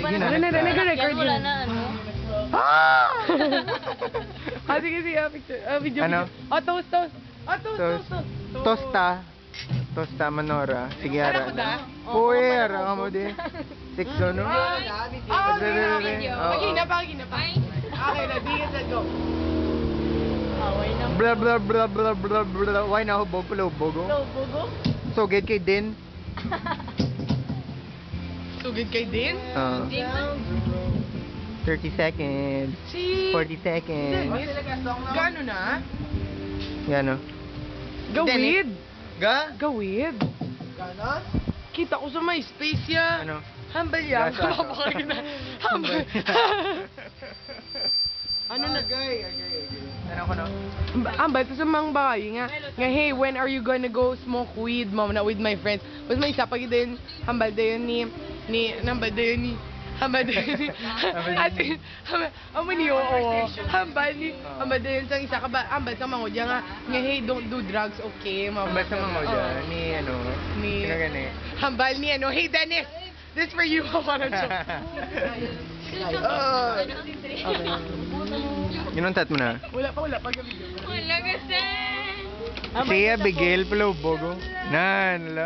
Nag-record Wala yun. na, ano? Ah! Sige, sige, picture. Video, Ano? video. Oh, toast. Toast. Tosta Manora. Sige, Ano ara. ko da? Uy, ara ka mo din. Six no? Video. Magina pa. Okay, na, bigat na go. Away na. Blah blah blah blah blah blah. Why na hubog pala hubog? Bugo? So get kay din. Sugid kay din? 30 seconds. Si... 40 seconds. Gano na? Yan o. Gawid. Ga? Gawid. Gana? Kita ko sa may space ya. Ano? Hambal yan. Gasa. Kapapakain na. Hambal. Ano na? Agay. Ano ko no? Ambal, sa mga bagay nga, hey, when are you gonna go smoke weed, mom, na with my friends? Mas may isa pag din, hambal dayon ni, hambal dayon ni, ate, hambal ni, oo, hambal dayon sa isa ka ba, hambal sa mga nga, hey, don't do drugs, okay, mom. Basta mga dyan. Ni ano? Ni, Sino gani? hambal ni, hey, Dennis, this for you, parang siya. Ginuntat mo na. Wala pa, Wala kasi. Si Abigail pala bogo. Nan, la.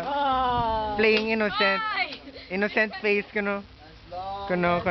Playing innocent. Innocent face kuno. Kuno.